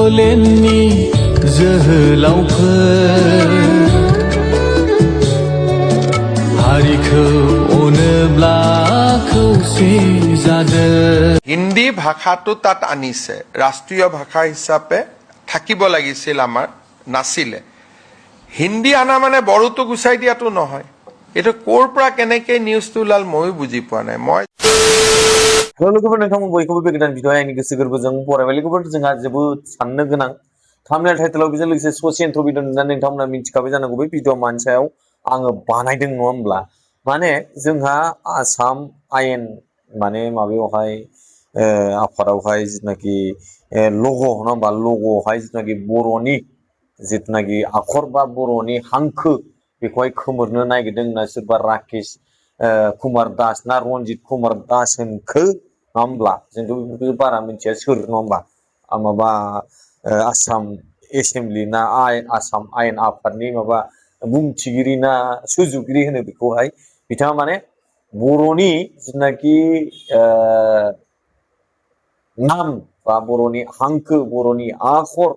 बड'लेण्डनि जोहोलावफोर हारिखौ अनोब्ला खौसे जादों। হিন্দী ভাষাটো তাত আনিছে, ৰাষ্ট্ৰীয় ভাষা হিচাপে থাকিব লাগিছিল, আমাৰ নাছিলে। হিন্দী আনা মানে বড়োটো গুচাই দিয়াটো নহয়। এইটো ক'ৰ পৰা কেনেকৈ নিউজটো ওলাল ময়ো বুজি পোৱা নাই। हेल' लोगोफोर, नोंथांमोन बयखौबो बे गोदान भिडिअ आंनि गोसो गोरबोजों बरायबाय। लोगोफोर, जोंहा जोबोद साननो गोनां थाम्बनेल टाइटेलाव बेजों लोगोसे ससे इन्ट्र' भिडिअ नुनानै नोंथांमोना मिथिखाबाय जानांगौ बे भिडिअ मानि सायाव आङो बानायदों नङा होमब्ला। माने जोंहा आसाम आयेन माने माबायावहाय आफादावहाय जिथुनाखि लग' नङा होमबा, लग'आवहाय जिथुनाखि बर'नि जिथुनाखि आखर बा बर'नि हांखो बेखौहाय खोमोरनो नागिरदों होनना सोरबा राकेश कुमार दास ना रन्जित कुमार दास होनखो नङा होमब्ला। जोंथ' बेफोरखौ बारा मिथिया सोर नङा होमबा, माबा आसाम एसेमब्लि ना आसाम आयेन आफादनि माबा बुंथिगिरि ना सुजुगिरि होनो बेखौहाय। बिथाङा माने बर'नि जिथुनाखि नाम बा बर'नि हांखो बर'नि आखर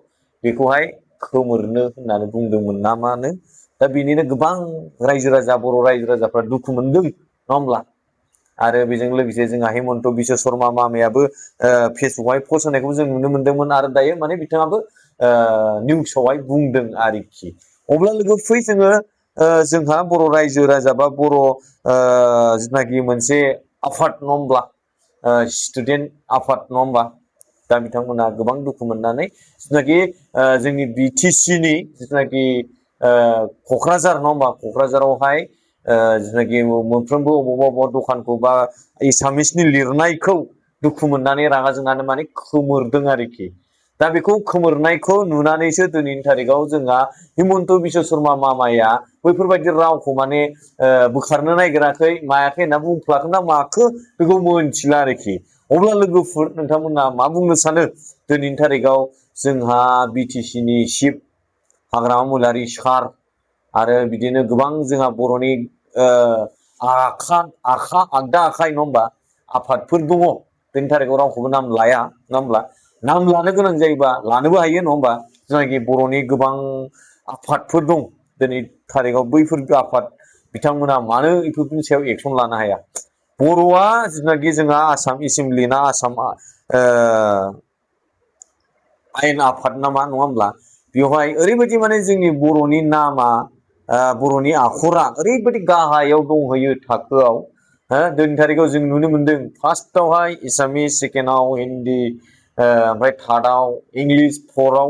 बेखौहाय खोमोरनो होननानै बुंदोंमोन ना मानो। दा बेनिनो गोबां रायजो राजा बर' रायजो राजाफ्रा दुखु मोनदों नङा होमब्ला। आरो बेजों लोगोसे जोंहा हेमन्त बिश्व शर्मा मामायाबो फेसबुकआवहाय पस्ट होनायखौ जों नुनो मोनदोंमोन। आरो दायो माने बिथाङाबो निउसावहाय बुंदों आरोखि। अब्ला लोगो फै जोङो जोंहा बर' रायजो राजा बा बर' जिथुनाखि मोनसे आफाद नङा होमब्ला, स्टुडेन्ट आफाद नङा होमबा। दा बिथांमोना गोबां दुखु मोननानै जिथुनाखि जोंनि BTC नि जिथुनाखि क'क्राझार नङा होमबा, क'क्राझारावहाय जिथुनाखि मोनफ्रोमबो अबावबा दखानखौ बा एसामिसनि लिरनायखौ दुखु मोननानै रागा जोंनानै माने खोमोरदों आरोखि। दा बेखौ खोमोरनायखौ नुनानैसो दिनैनि थारिखआव जोंहा हेमन्त बिश्व शर्मा मामाया बैफोरबायदि रावखौ माने बोखारनो नागिराखै मायाखै होनना बुंफ्लाखो ना माखो बेखौ मोनथिला आरोखि। अब्ला लोगोफोर, नोंथांमोना मा बुंनो सानो दिनैनि थारिखआव जोंहा BTC नि चिफ हाग्रामा महिलारि सार आरो बिदिनो गोबां जोंहा बर'नि आगदा आखाइ नङा होमबा आफादफोर दङ। दिनैनि थारिखआव रावखौबो नाम लाया नङा होमब्ला। नाम लानो गोनां जायोबा लानोबो हायो नङा होमबा। जायनाखि बर'नि गोबां आफादफोर दं दिनै थारिखआव, बैफोर आफाद बिथांमोना मानो बेफोरनि सायाव एक्सन लानो हाया। बर'आ जिथुनाखि जोंहा आसाम एसेमब्लि ना आसाम आयेन आफाद नामा नङा होमब्ला, बेवहाय ओरैबायदि माने जोंनि बर'नि नामा बर'नि आखरा ओरैबायदि गाहायाव दंहैयो थाखोआव। दिनैनि थारिखआव जों नुनो मोनदों फार्स्टआवहाय एसामिस, सेकेन्डआव हिन्दी, ओमफ्राय थार्डआव इंलिस, फर्थआव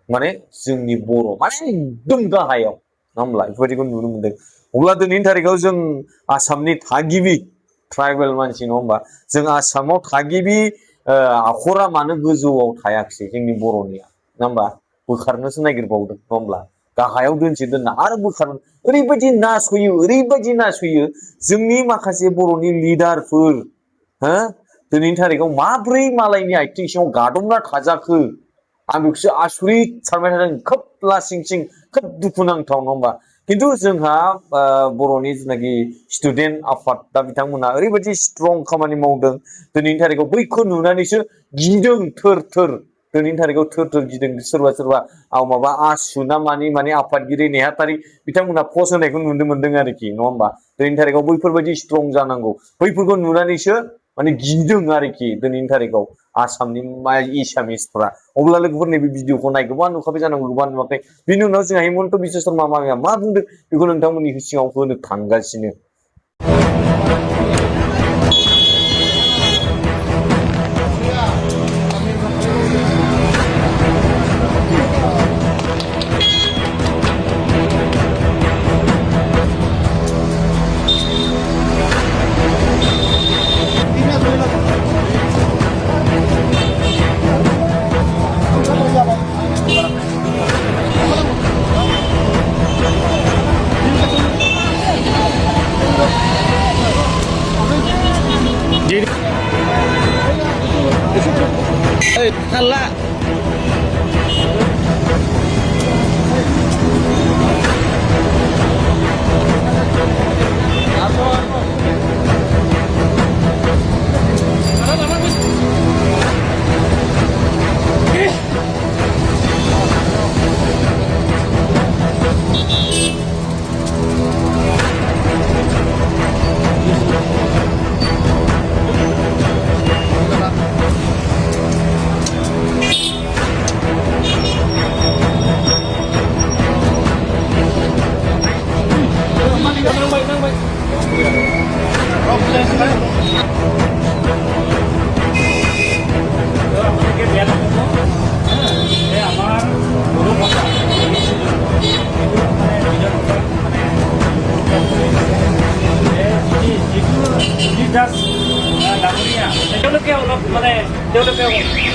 माने जोंनि बर' माने एकदम गाहायाव नङा होमब्ला, बेफोरबायदिखौ नुनो मोनदों। अब्ला दिनैनि थारिखआव जों आसामनि थागिबि ट्राइबेल मानसि नङा होमबा, जों आसामाव थागिबि आखरा मानो गोजौआव थायाखिसै जोंनि बर'निया नङा होमबा। बोखारनोसो नागिरबावदों नङा होमब्ला, गाहायाव दोनसे दोनना आरो बोखारनो ओरैबायदि नासयो जोंनि माखासे बर'नि लिडारफोर दिनैनि थारिखआव माब्रै मालायनि आथिं सिङाव गादबना थाजाखो आं बेखौसो आसरित सानबाय थादों। खोब लासिं सिं खोब दुखुनांथाव नङा होमबा। खिन्थु जोंहा बर'नि जिथुनाखि स्टुडेन्ट आफाद दा बिथांमोना ओरैबायदि स्ट्रं खामानि मावदों दिनैनि थारिखआव बैखौ नुनानैसो गिदों थोर थोर। दिनैनि थारिखआव थोर थोर गिदों सोरबा माबा आसु ना माने आफादगिरि नेहाथारि बिथांमोना पस्ट होनायखौ नुनो मोनदों आरोखि नङा होमबा। दिनैनि थारिखआव बैफोरबायदि स्ट्रं जानांगौ, बैफोरखौ नुनानैसो माने गिदों आरोखि दिनैनि थारिखआव आसामनि एसामिसफ्रा। अब्ला लोगोफोर नैबे भिडिअखौ नाय, गोबां नुखाबाय जानांगौ, गोबां नुवाखै। बिनि उनाव जोंहा हेमन्त बिश्व शर्मा मामाया मा बुंदों बेखौ नोंथांमोननि सिगाङाव होनो थांगासिनो। Salah.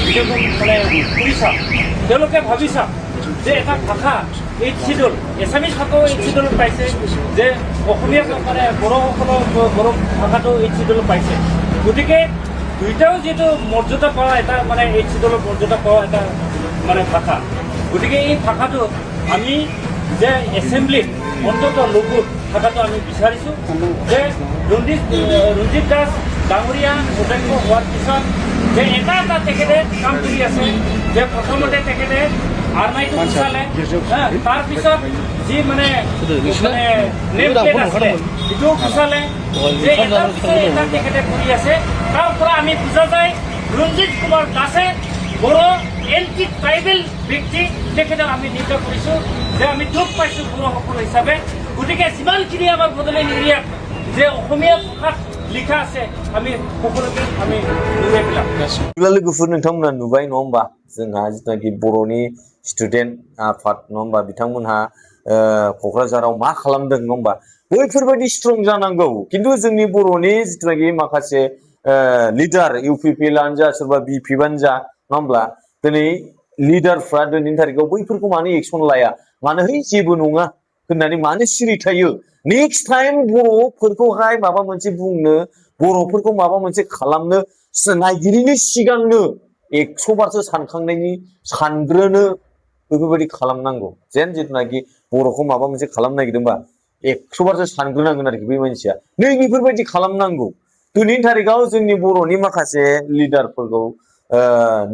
ভিডিঅ'খন মানে শুনি চাওক, তেওঁলোকে ভাবি চাওক যে এটা ভাষা 8th শিডিউল এছামিজ ভাষাও 8th শিডিউলত পাইছে, যে অসমীয়া মানে বড়োসকলৰ বড়ো ভাষাটো 8th শিডিউলত পাইছে। গতিকে দুইটাও যিহেতু মৰ্যাদা পোৱা এটা মানে 8th শিডিউলৰ মৰ্যাদা পোৱা এটা মানে ভাষা, গতিকে এই ভাষাটো আমি যে এছেম্বলিত অন্তত লঘু থকাটো আমি বিচাৰিছোঁ, যে ৰঞ্জিত দাস ডাঙৰীয়া অধ্যক্ষ হোৱাৰ পিছত যে এটা তেখেতে কাম কৰি আছে, যে প্ৰথমতে তেখেতে আৰমাইটো গুচালে, তাৰপিছত যি মানে নেম প্লেট আছিলে সেইটোও গুচালে, যে এটাৰ পিছত এটা তেখেতে কৰি আছে। তাৰ পৰা আমি বুজা যায় ৰঞ্জিত কুমাৰ দাসে বড়ো এন্টি ট্ৰাইবেল ব্যক্তি, তেখেতক আমি নিৰ্ণয় কৰিছোঁ যে আমি দুখ পাইছোঁ বড়োসকল হিচাপে। গতিকে যিমানখিনি আমাৰ বড়োলেণ্ড এৰিয়াত যে অসমীয়া ভাষাত লিখা আছে আমি সকলোকে আমি নুবাই পেলাম। लोगोफोर नोंथांमोना नुबाय नङा होमबा, जोंहा जिथुनाखि बर'नि स्टुडेन्ट आफाद नङा होमबा, बिथांमोनहा क'क्राझाराव मा खालामदों नङा होमबा, बैफोरबायदि स्ट्रं जानांगौ। खिन्थु जोंनि बर'नि जिथुनाखि माखासे लिडार इउपिपिएलआनो जा सोरबा बिपिएफआनो जा नङा होमब्ला, दिनै लिडारफ्रा दिनैनि थारिखआव बैफोरखौ मानो एक्सन लाया, मानो है जेबो नङा होननानै मानो सिरि थायो। नेक्स्ट टाइम बर'फोरखौहाय माबा मोनसे बुंनो, बर'फोरखौ माबा मोनसे खालामनो नायगिरिनि सिगांनो 100 बारसो सानखांनायनि सानग्रोनो बेफोरबायदि खालामनांगौ। जेन जिथुनाखि बर'खौ माबा मोनसे खालामनो नागिरदोंबा 100 बारसो सानग्रोनांगोन आरोखि बै मानसिया। नै बेफोरबायदि खालामनांगौ। दिनैनि थारिखआव जोंनि बर'नि माखासे लिडारफोरखौ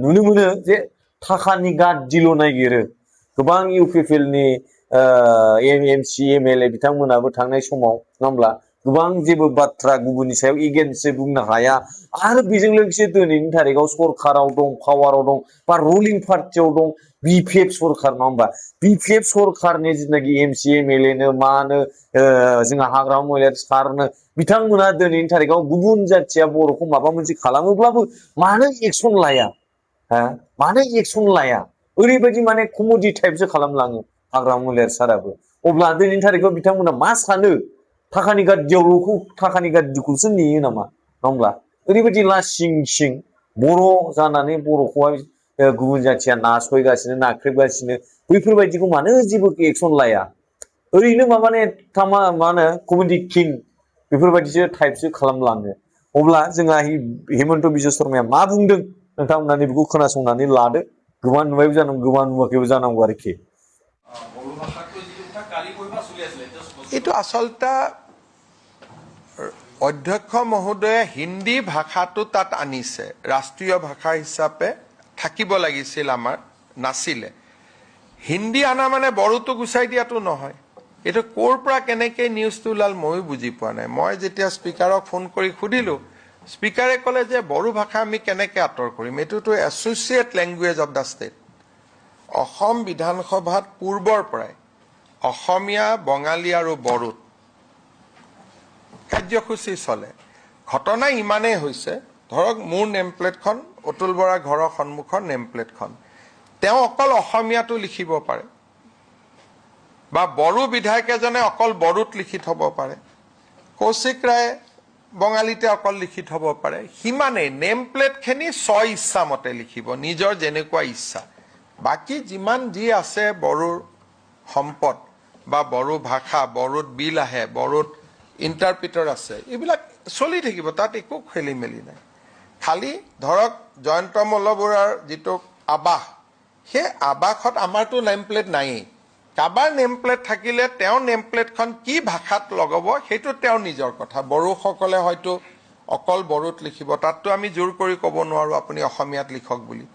नुनो मोनो जे थाखानि गाद्दिल' नागिरो। गोबां इउपिपिएलनि एमसि एमएलए बिथांमोनाबो थांनाय समाव नङा होमब्ला गोबां जेबो बाथ्रा गुबुननि सायाव एगेन्स्टै बुंनो हाया। आरो बेजों लोगोसे दिनैनि थारिखआव सरकाराव दं, पावाराव दं, बा रुलिं पार्टियाव दं बिपिएफ सरकार नङा होमबा, बिपिएफ सरकारनि जिथुनाखि एमसि एमएलएनो मानो जोंहा हाग्रामा महिलारि सारनो बिथांमोना दिनैनि थारिखआव गुबुन जाथिया बर'खौ माबा मोनसे खालामोब्लाबो मानो एक्सन लाया, मानो एक्सन लाया, ओरैबायदि माने कमेडि टाइपसो खालामलाङो हाग्रामा महिलारि साराबो। अब्ला दिनैनि थारिखआव बिथांमोना मा सानो, थाखानि गाद्दिखौसो नेयो नामा नङा होमब्ला, ओरैबायदि लासिं सिं बर' जानानै बर'खौहाय गुबुन जाथिया नासयगासिनो नाख्रेबगासिनो, बैफोरबायदिखौ मानो जेबो एक्सन लाया, ओरैनो माने मा होनो कमेडि किं बेफोरबायदिसो टाइपसो खालामलाङो। अब्ला जोंहा हेमन्त बिश्व शर्माया मा बुंदों नोंथांमोना बेखौ खोनासंनानै लादो। गोबां नुबायबो जानांगौ, गोबां नुवाखैबो जानांगौ आरोखि। এইটো আচলতে অধ্যক্ষ মহোদয়ে হিন্দী ভাষাটো তাত আনিছে, ৰাষ্ট্ৰীয় ভাষা হিচাপে থাকিব লাগিছিল আমাৰ, নাছিলে। হিন্দী আনা মানে বড়োটো গুচাই দিয়াটো নহয়। এইটো ক'ৰ পৰা কেনেকৈ নিউজটো ওলাল ময়ো বুজি পোৱা নাই। মই যেতিয়া স্পীকাৰক ফোন কৰি সুধিলোঁ, স্পীকাৰে ক'লে যে বড়ো ভাষা আমি কেনেকৈ আঁতৰ কৰিম, এইটোতো associate language of the state. Assam বিধানসভাত পূৰ্বৰ পৰাই অসমীয়া, বঙালী আৰু বড়োত কাৰ্যসূচী চলে। ঘটনা ইমানেই হৈছে, ধৰক মোৰ নেম প্লেটখন, অতুল বৰাৰ ঘৰৰ সন্মুখৰ নেম প্লেটখন, তেওঁ অকল অসমীয়াটো লিখিব পাৰে, বা বড়ো বিধায়ক এজনে অকল বড়োত লিখি থব পাৰে, কৌশিক ৰায়ে বঙালীতে অকল লিখি থব পাৰে। সিমানেই নেম প্লেটখিনি ইচ্ছা মতে লিখিব, নিজৰ যেনেকুৱা ইচ্ছা। বাকী যিমান যি আছে বড়োৰ সম্পদ বা বড়ো ভাষা, বড়োত বিল আহে, বড়োত ইণ্টাৰপ্ৰিটাৰ আছে, এইবিলাক চলি থাকিব, তাত একো খেলি মেলি নাই। খালি ধৰক জয়ন্ত মল্ল বৰুৱাৰ যিটো আৱাস, সেই আৱাসত আমাৰতো নেম প্লেট নায়েই। কাৰোবাৰ নেম প্লেট থাকিলে তেওঁ নেম প্লেটখন কি ভাষাত লগাব সেইটো তেওঁৰ নিজৰ কথা। বড়োসকলে হয়তো অকল বড়োত লিখিব, তাততো আমি জোৰ কৰি ক'ব নোৱাৰোঁ আপুনি অসমীয়াত লিখক বুলি,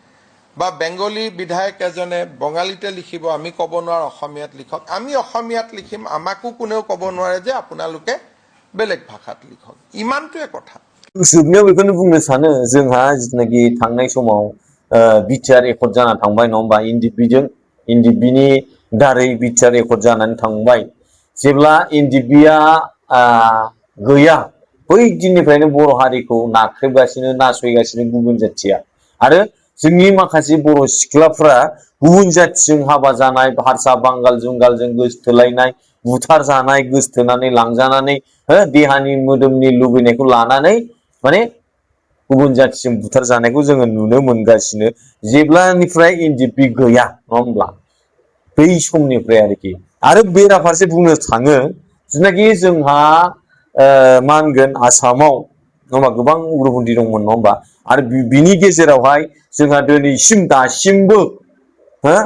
বা বেংগলী বিধায়ক এজনে বঙালীতে লিখিব, আমি ক'ব নোৱাৰোঁ অসমীয়াত লিখক। আমি অসমীয়াত লিখিম, আমাকো কোনেও ক'ব নোৱাৰে যে আপোনালোকে বেলেগ ভাষাত লিখক। ইমানটোৱে কথা। जोबनायाव बेखौनो बुंनो सानो, जोंहा जिथुनाखि थांनाय समाव बिटिआर एकर्ड जाना थांबाय नङा होमबा, एनडिएफबिनि दारै बिटिआर एकर्ड जानानै थांबाय। जेब्ला एनडिएफबिआ गैया, बै दिननिफ्रायनो बर' हारिखौ नाख्रेबगासिनो, नासयगासिनो गुबुन जाथिया। आरो जोंनि माखासे बर' सिख्लाफ्रा गुबुन जाथिजों हाबा जानाय, हारसा बांगाल जुंगालजों गोसथोलायनाय, बुथार जानाय, गोसथोनानै लांजानानै देहानि मोदोमनि लुबैनायखौ लानानै माने गुबुन जाथिजों बुथार जानायखौ जोङो नुनो मोनगासिनो जेब्लानिफ्राय एनडिएफबि गैया नङा होमब्ला बै समनिफ्राय आरोखि आरो बेराफारसे बुंनो थाङो जेनाखि जोंहा मा होनगोन आसामाव नङा होमबा गोबां उग्रपन्थी दंमोन नङा होमबा आरो बिनि गेजेरावहाय जोंहा दिनैसिम दासिमबो हो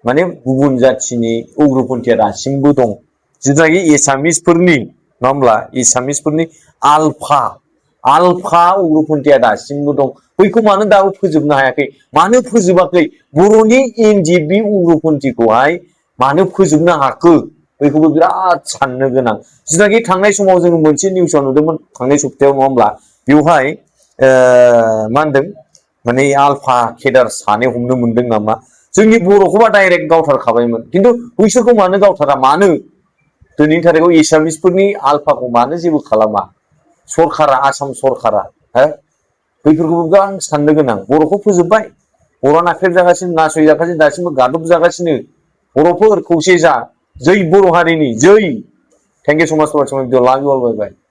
माने गुबुन जाथिनि उग्रपन्थीया दासिमबो दं जेनाखि एसामिसफोरनि नङा होमब्ला एसामिसफोरनि आलफा उग्रपन्थीया दासिमबो दं बैखौ मानो दाबो फोजोबनो हायाखै मानो फोजोबाखै बर'नि एनडिएफबि उग्रपन्थीखौहाय मानो फोजोबनो हाखो बैखौबो बिराद साननो गोनां जेनाखि थांनाय समाव जोङो मोनसे निउसाव नुदोंमोन थांनाय सप्तायाव नङा होमब्ला बेवहाय मा होनदों माने आलफा केडार सानै हमनो मोनदों नामा जोंनि बर'खौबा डाइरेक्ट गावथारखाबायमोन खिन्थु बैसोरखौ मानो गावथारा मानो दिनैनि थारिखआव एसामिसफोरनि आलफाखौ मानो जेबो खालामा सरकारा आसाम सरकारा हो बैफोरखौबो गोबां साननो गोनां बर'खौ फोजोबबाय बर'आ नाख्रेबजागासिनो नासयजागासिनो दासिमबो गादब जागासिनो बर'फोर खौसे जा जै बर' हारिनि जै थेंक इउ सो माच फर वाचिं भिडिअ लाभ इउ अल बाय बाय